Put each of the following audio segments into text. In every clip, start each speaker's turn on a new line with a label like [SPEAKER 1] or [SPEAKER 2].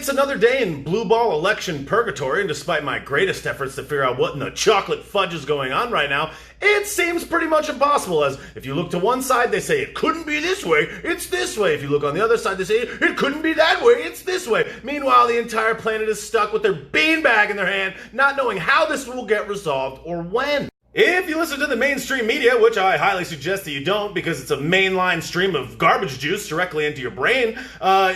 [SPEAKER 1] It's another day in blue ball election purgatory, and despite my greatest efforts to figure out what in the chocolate fudge is going on right now, it seems pretty much impossible, as if you look to one side, they say it couldn't be this way, it's this way. If you look on the other side, they say it couldn't be that way, it's this way. Meanwhile, the entire planet is stuck with their beanbag in their hand, not knowing how this will get resolved or when. If you listen to the mainstream media, which I highly suggest that you don't because it's a mainline stream of garbage juice directly into your brain,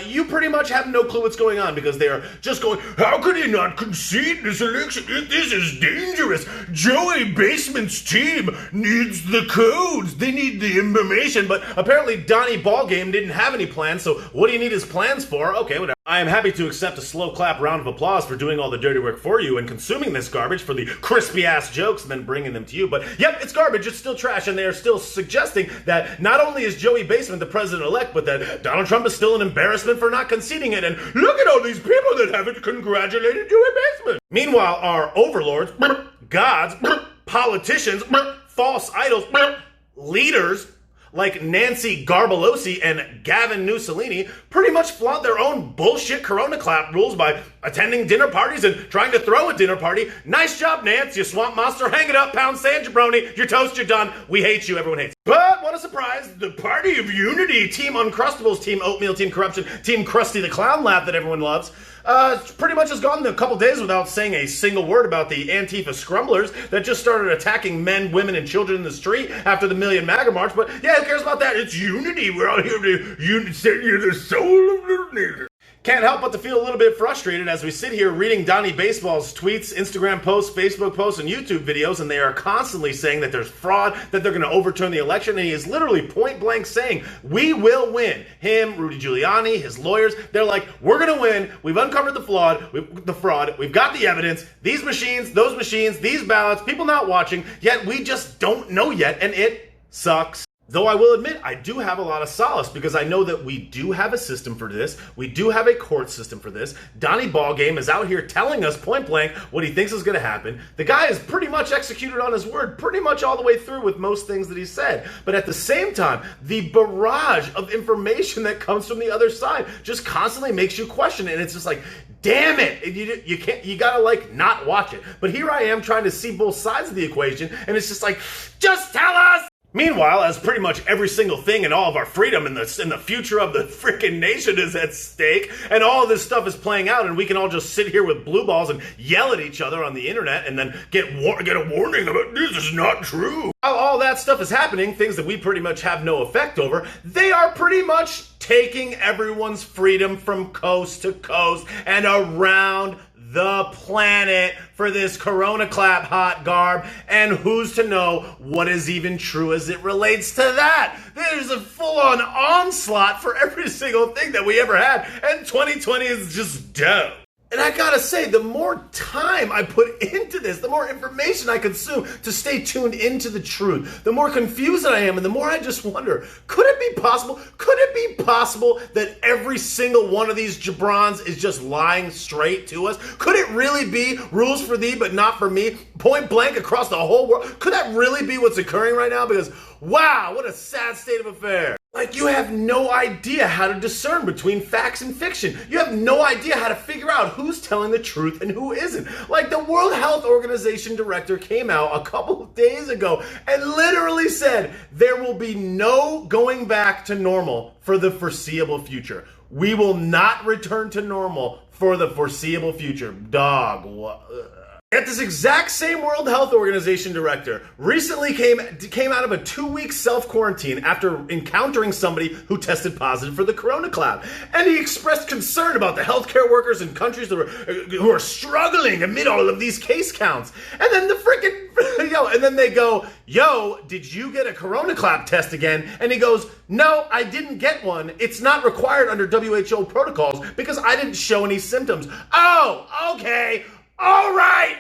[SPEAKER 1] you pretty much have no clue what's going on because they are just going, how could he not concede this election? This is dangerous. Joey Basement's team needs the codes. They need the information. But apparently Donnie Ballgame didn't have any plans, so what do you need his plans for? Okay, whatever. I am happy to accept a slow clap round of applause for doing all the dirty work for you and consuming this garbage for the crispy-ass jokes and then bringing them to you. But yep, it's garbage, it's still trash, and they are still suggesting that not only is Joey Basement the president-elect, but that Donald Trump is still an embarrassment for not conceding it, and look at all these people that haven't congratulated Joey Basement. Meanwhile, our overlords, gods, politicians, false idols, leaders, like Nancy Garbanzo and Gavin Mussolini, pretty much flaunt their own bullshit Corona clap rules by attending dinner parties and trying to throw a dinner party. Nice job, Nance, you swamp monster. Hang it up, pound sand jabroni. You're toast, you're done. We hate you, everyone hates you. But what a surprise, the Party of Unity, Team Uncrustables, Team Oatmeal, Team Corruption, Team Krusty the Clown laugh that everyone loves, pretty much has gone a couple days without saying a single word about the Antifa scrumblers that just started attacking men, women, and children in the street after the Million MAGA March. But yeah, who cares about that? It's unity. We're out here to say you're the soul of the nation. Can't help but to feel a little bit frustrated as we sit here reading Donnie Baseball's tweets, Instagram posts, Facebook posts, and YouTube videos, and they are constantly saying that there's fraud, that they're going to overturn the election, and he is literally point blank saying, we will win. Him, Rudy Giuliani, his lawyers, they're like, we're going to win. We've uncovered the fraud. We've got the evidence. These machines, those machines, these ballots, people not watching, yet we just don't know yet, and it sucks. Though I will admit, I do have a lot of solace because I know that we do have a system for this. We do have a court system for this. Donnie Ballgame is out here telling us point blank what he thinks is going to happen. The guy is pretty much executed on his word pretty much all the way through with most things that he said. But at the same time, the barrage of information that comes from the other side just constantly makes you question it. And it's just like, damn it, you gotta like not watch it. But here I am trying to see both sides of the equation, and it's just like, just tell us! Meanwhile, as pretty much every single thing and all of our freedom and the future of the freaking nation is at stake, and all of this stuff is playing out, and we can all just sit here with blue balls and yell at each other on the internet and then get a warning about this is not true. While all that stuff is happening, things that we pretty much have no effect over, they are pretty much taking everyone's freedom from coast to coast and around the planet for this Corona clap hot garb, and who's to know what is even true as it relates to that? There's a full-on onslaught for every single thing that we ever had, and 2020 is just dope. And I gotta say, the more time I put into this, the more information I consume to stay tuned into the truth, the more confused I am, and the more I just wonder, could it be possible that every single one of these jabrons is just lying straight to us? Could it really be rules for thee but not for me, point blank across the whole world? Could that really be what's occurring right now? Because, wow, what a sad state of affairs. Like, you have no idea how to discern between facts and fiction. You have no idea how to figure out who's telling the truth and who isn't. Like, the World Health Organization director came out a couple of days ago and literally said there will be no going back to normal for the foreseeable future. We will not return to normal for the foreseeable future. Dog, what? Yet this exact same World Health Organization director recently came out of a 2-week self-quarantine after encountering somebody who tested positive for the Corona clap. And he expressed concern about the healthcare workers in countries who are struggling amid all of these case counts. And then and then they go, yo, did you get a Corona clap test again? And he goes, no, I didn't get one. It's not required under WHO protocols because I didn't show any symptoms. Oh, okay. All right.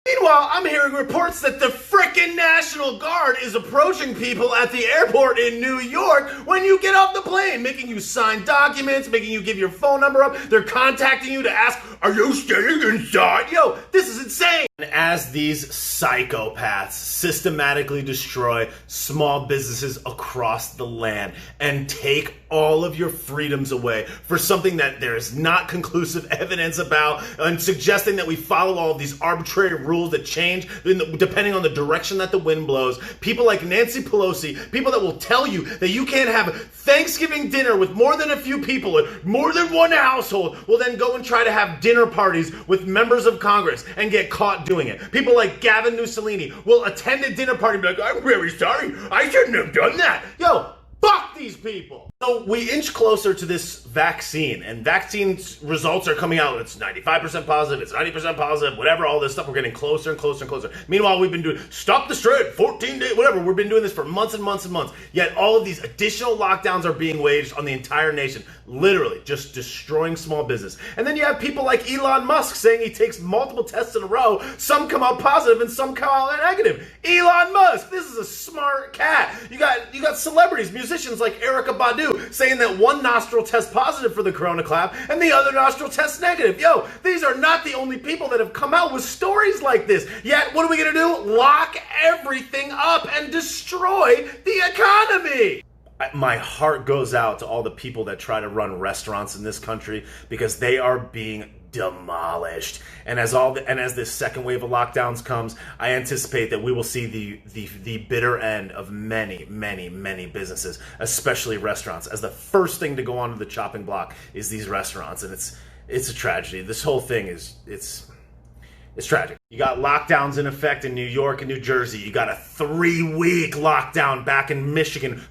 [SPEAKER 1] Meanwhile, I'm hearing reports that the frickin' National Guard is approaching people at the airport in New York when you get off the plane, making you sign documents, making you give your phone number up. They're contacting you to ask, are you staying inside? Yo, this is insane. And as these psychopaths systematically destroy small businesses across the land and take all of your freedoms away for something that there is not conclusive evidence about, and suggesting that we follow all of these arbitrary rules that change depending on the direction that the wind blows. People like Nancy Pelosi, people that will tell you that you can't have Thanksgiving dinner with more than a few people, more than one household, will then go and try to have dinner parties with members of Congress and get caught doing it. People like Gavin Mussolini will attend a dinner party and be like, I'm very sorry, I shouldn't have done that. Yo, fuck these people. So we inch closer to this vaccine, and vaccine results are coming out. It's 95% positive, it's 90% positive, whatever, all this stuff. We're getting closer and closer and closer. Meanwhile, we've been doing stop the spread, 14 days, whatever. We've been doing this for months and months and months. Yet all of these additional lockdowns are being waged on the entire nation, literally just destroying small business. And then you have people like Elon Musk saying he takes multiple tests in a row. Some come out positive and some come out negative. Elon Musk, this is a smart cat. You got celebrities, musicians like Erykah Badu saying that one nostril tests positive for the corona clap and the other nostril tests negative. Yo, these are not the only people that have come out with stories like this. Yet, what are we going to do? Lock everything up and destroy the economy. My heart goes out to all the people that try to run restaurants in this country because they are being demolished. And as this second wave of lockdowns comes, I anticipate that we will see the bitter end of many, many, many businesses, especially restaurants, as the first thing to go onto the chopping block is these restaurants. And it's a tragedy. This whole thing it's tragic. You got lockdowns in effect in New York and New Jersey. You got a 3-week lockdown back in Michigan.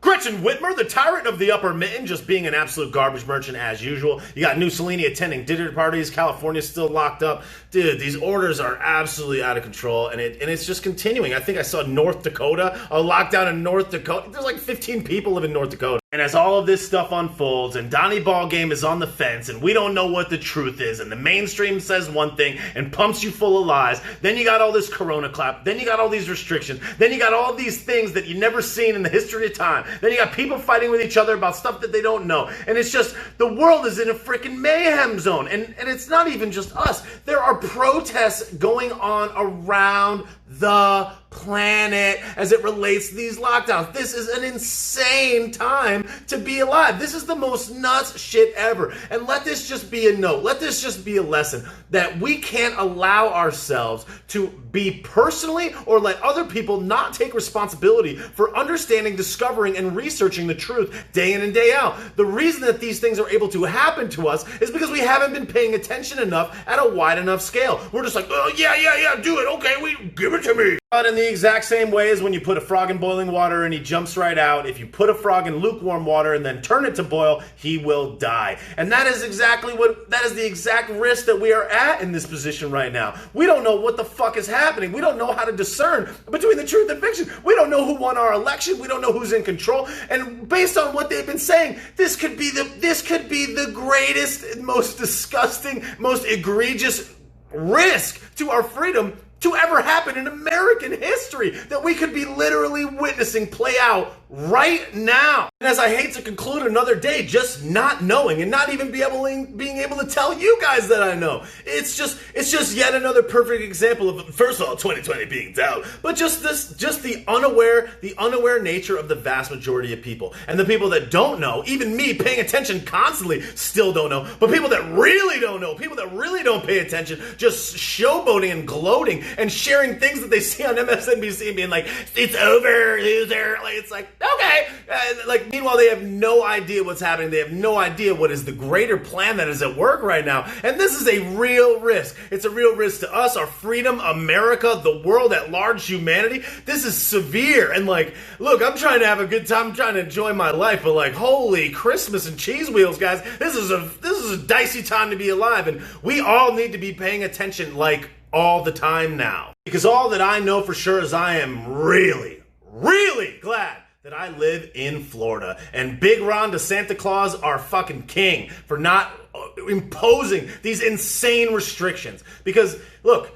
[SPEAKER 1] Gretchen Whitmer, the tyrant of the upper mitten, just being an absolute garbage merchant as usual. You got Mussolini attending dinner parties. California's still locked up. Dude, these orders are absolutely out of control, and it's just continuing. I think I saw North Dakota, a lockdown in North Dakota. There's like 15 people live in North Dakota. And as all of this stuff unfolds, and Donnie Ballgame is on the fence, and we don't know what the truth is, and the mainstream says one thing and pumps you full of lies, then you got all this corona clap, then you got all these restrictions, then you got all these things that you've never seen in the history of time, then you got people fighting with each other about stuff that they don't know, and it's just, the world is in a freaking mayhem zone, and it's not even just us. There are protests going on around the planet as it relates to these lockdowns. This is an insane time to be alive. This is the most nuts shit ever. And let this just be a note. Let this just be a lesson that we can't allow ourselves to be personally or let other people not take responsibility for understanding, discovering, and researching the truth day in and day out. The reason that these things are able to happen to us is because we haven't been paying attention enough at a wide enough scale. We're just like, oh, yeah, do it. Okay, give it to me. But in the exact same way as when you put a frog in boiling water and he jumps right out, if you put a frog in lukewarm water and then turn it to boil, he will die. And that is the exact risk that we are at in this position right now. We don't know what the fuck is happening. We don't know how to discern between the truth and fiction. We don't know who won our election. We don't know who's in control. And based on what they've been saying, this could be the greatest, most disgusting, most egregious risk to our freedom to ever happen in American history that we could be literally witnessing play out right now. And as I hate to conclude another day just not knowing and not even being able to tell you guys that I know. It's just yet another perfect example of, first of all, 2020 being doubt, but just the unaware nature of the vast majority of people. And the people that don't know, even me paying attention constantly, still don't know. But people that really don't know, people that really don't pay attention, just showboating and gloating and sharing things that they see on MSNBC and being like, it's over, loser. Like, it's like, okay. Meanwhile, they have no idea what's happening. They have no idea what is the greater plan that is at work right now. And this is a real risk. It's a real risk to us, our freedom, America, the world at large, humanity. This is severe. And look, I'm trying to have a good time. I'm trying to enjoy my life. But holy Christmas and cheese wheels, guys. This is a dicey time to be alive. And we all need to be paying attention all the time now. Because all that I know for sure is I am really, really glad that I live in Florida. And Big Ron to Santa Claus, our fucking king, for not imposing these insane restrictions. Because, look,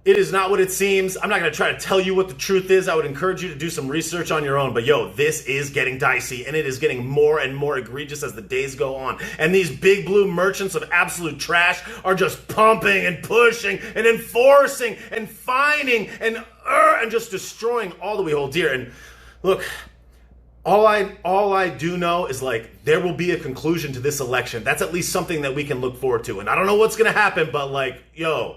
[SPEAKER 1] It is not what it seems. I'm not going to try to tell you what the truth is. I would encourage you to do some research on your own. But yo, this is getting dicey, and it is getting more and more egregious as the days go on. And these big blue merchants of absolute trash are just pumping and pushing and enforcing and fining and just destroying all that we hold dear. And look, all I do know is, like, there will be a conclusion to this election. That's at least something that we can look forward to. And I don't know what's going to happen, but, like, yo,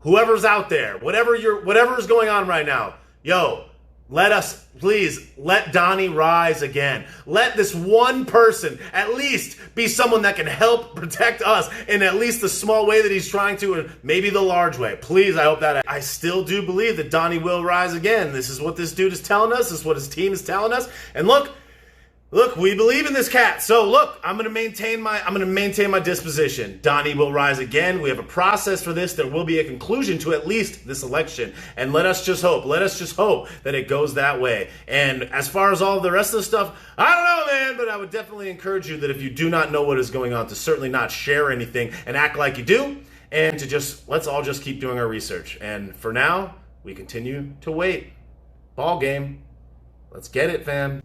[SPEAKER 1] whoever's out there, whatever is going on right now, yo, please let Donnie rise again. Let this one person at least be someone that can help protect us in at least the small way that he's trying to, and maybe the large way. Please, I hope that. I still do believe that Donnie will rise again. This is what this dude is telling us. This is what his team is telling us. And look, we believe in this cat. So look, I'm gonna maintain my disposition. Donnie will rise again. We have a process for this. There will be a conclusion to at least this election. And let us just hope that it goes that way. And as far as all of the rest of the stuff, I don't know, man, but I would definitely encourage you that if you do not know what is going on, to certainly not share anything and act like you do, and to let's all just keep doing our research. And for now, we continue to wait. Ball game. Let's get it, fam.